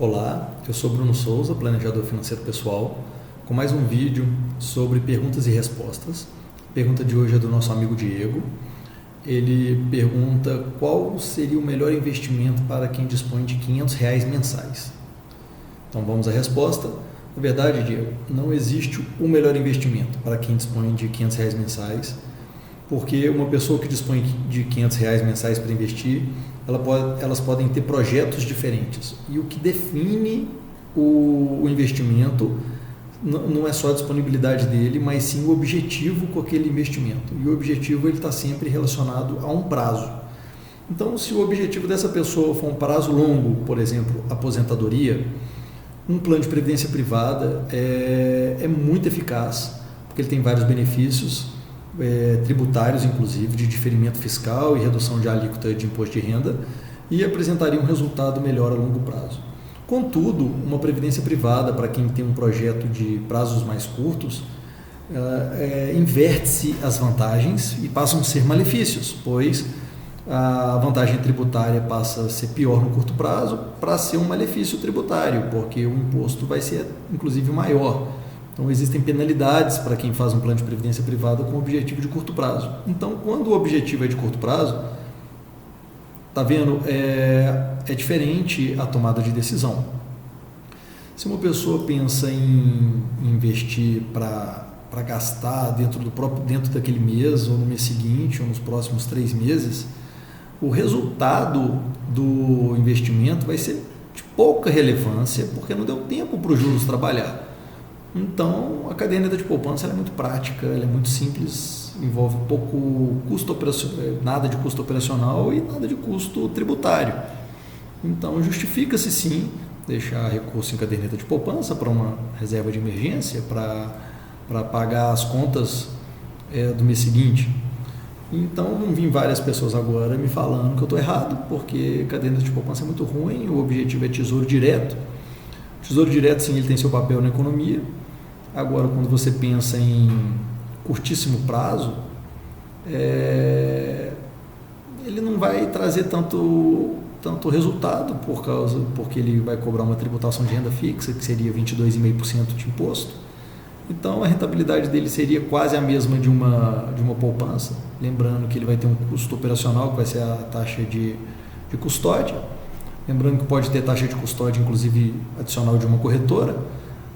Olá, eu sou Bruno Souza, planejador financeiro pessoal, com mais um vídeo sobre perguntas e respostas. A pergunta de hoje é do nosso amigo Diego. Ele pergunta qual seria o melhor investimento para quem dispõe de R$ 500 mensais. Então vamos à resposta. Na verdade, Diego, não existe o melhor investimento para quem dispõe de R$ 500 mensais, porque uma pessoa que dispõe de R$ 500 mensais para investir, elas podem ter projetos diferentes. E o que define o investimento não é só a disponibilidade dele, mas sim o objetivo com aquele investimento. E o objetivo ele está sempre relacionado a um prazo. Então, se o objetivo dessa pessoa for um prazo longo, por exemplo, aposentadoria, um plano de previdência privada é muito eficaz, porque ele tem vários benefícios, tributários, inclusive, de diferimento fiscal e redução de alíquota de imposto de renda, e apresentaria um resultado melhor a longo prazo. Contudo, uma previdência privada, para quem tem um projeto de prazos mais curtos, inverte-se as vantagens e passam a ser malefícios, pois a vantagem tributária passa a ser pior no curto prazo para ser um malefício tributário, porque o imposto vai ser, inclusive, maior. Então, existem penalidades para quem faz um plano de previdência privada com objetivo de curto prazo. Então, quando o objetivo é de curto prazo, tá vendo? É diferente a tomada de decisão. Se uma pessoa pensa em investir para gastar dentro daquele mês, ou no mês seguinte, ou nos próximos 3 meses, o resultado do investimento vai ser de pouca relevância, porque não deu tempo para os juros trabalhar. Então, a caderneta de poupança é muito prática, ela é muito simples, envolve pouco custo operacional, nada de custo operacional e nada de custo tributário. Então, justifica-se sim deixar recurso em caderneta de poupança para uma reserva de emergência, para pagar as contas do mês seguinte. Então, vão vir várias pessoas agora me falando que eu estou errado, porque caderneta de poupança é muito ruim, o objetivo é tesouro direto. Tesouro direto, sim, ele tem seu papel na economia. Agora, quando você pensa em curtíssimo prazo, ele não vai trazer tanto resultado, porque ele vai cobrar uma tributação de renda fixa, que seria 22,5% de imposto. Então, a rentabilidade dele seria quase a mesma de uma poupança. Lembrando que ele vai ter um custo operacional, que vai ser a taxa de custódia. Lembrando que pode ter taxa de custódia, inclusive, adicional de uma corretora.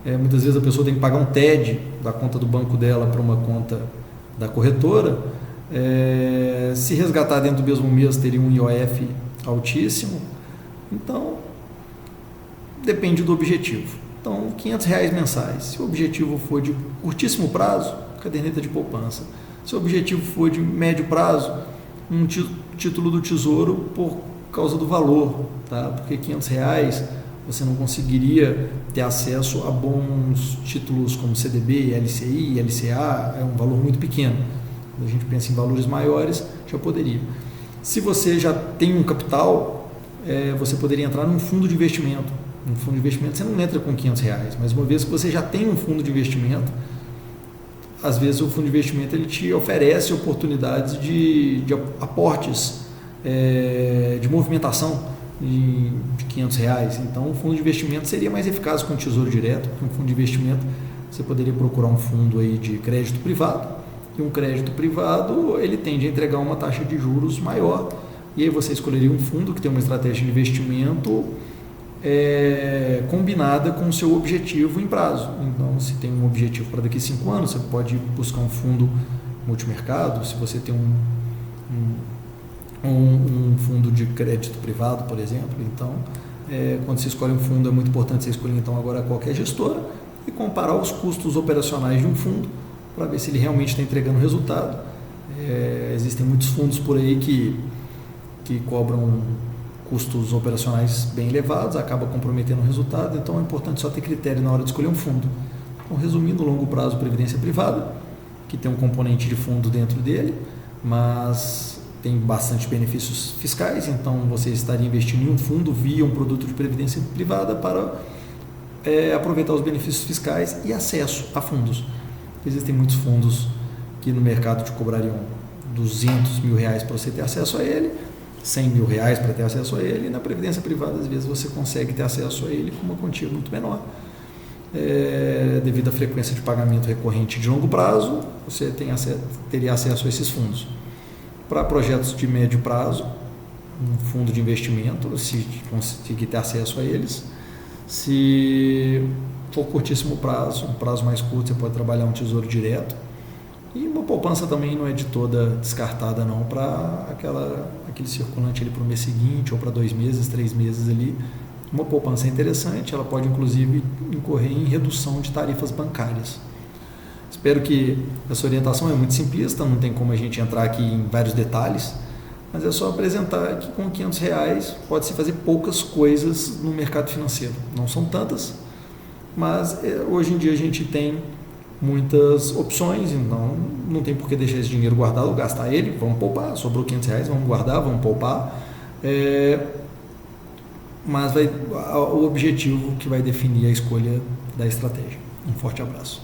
Muitas vezes a pessoa tem que pagar um TED da conta do banco dela para uma conta da corretora. Se resgatar dentro do mesmo mês, teria um IOF altíssimo. Então, depende do objetivo. Então, R$ 500 mensais. Se o objetivo for de curtíssimo prazo, caderneta de poupança. Se o objetivo for de médio prazo, um título do Tesouro por causa do valor, tá? Porque R$ 500 você não conseguiria ter acesso a bons títulos como CDB, LCI, LCA, é um valor muito pequeno. Quando a gente pensa em valores maiores, já poderia. Se você já tem um capital, você poderia entrar num fundo de investimento. Um fundo de investimento você não entra com R$ 500, mas uma vez que você já tem um fundo de investimento, às vezes o fundo de investimento ele te oferece oportunidades de aportes, de movimentação de R$ 500. Então, o fundo de investimento seria mais eficaz com o Tesouro Direto, porque um fundo de investimento você poderia procurar um fundo aí de crédito privado, e um crédito privado ele tende a entregar uma taxa de juros maior, e aí você escolheria um fundo que tem uma estratégia de investimento combinada com o seu objetivo em prazo. Então, se tem um objetivo para daqui a 5 anos, você pode buscar um fundo multimercado. Se você tem um fundo de crédito privado, por exemplo, então, quando você escolhe um fundo, é muito importante você escolher então agora qualquer gestora e comparar os custos operacionais de um fundo para ver se ele realmente está entregando resultado. Existem muitos fundos por aí que cobram custos operacionais bem elevados, acaba comprometendo o resultado, então é importante só ter critério na hora de escolher um fundo. Então, resumindo, longo prazo, previdência privada, que tem um componente de fundo dentro dele, mas tem bastante benefícios fiscais, então você estaria investindo em um fundo via um produto de previdência privada para aproveitar os benefícios fiscais e acesso a fundos. Existem muitos fundos que no mercado te cobrariam R$ 200 mil para você ter acesso a ele, 100 mil reais para ter acesso a ele, e na previdência privada às vezes você consegue ter acesso a ele com uma quantia muito menor. Devido à frequência de pagamento recorrente de longo prazo, você teria acesso a esses fundos. Para projetos de médio prazo, um fundo de investimento, se conseguir ter acesso a eles. Se for curtíssimo prazo, um prazo mais curto, você pode trabalhar um tesouro direto. E uma poupança também não é de toda descartada não, para aquele circulante ali para o mês seguinte, ou para 2 meses, 3 meses ali. Uma poupança é interessante, ela pode inclusive incorrer em redução de tarifas bancárias. Espero que essa orientação é muito simplista, não tem como a gente entrar aqui em vários detalhes, mas é só apresentar que com R$500 pode-se fazer poucas coisas no mercado financeiro. Não são tantas, mas hoje em dia a gente tem muitas opções, então não tem por que deixar esse dinheiro guardado ou gastar ele. Vamos poupar, sobrou R$500, vamos guardar, vamos poupar. Mas o objetivo que vai definir a escolha da estratégia. Um forte abraço.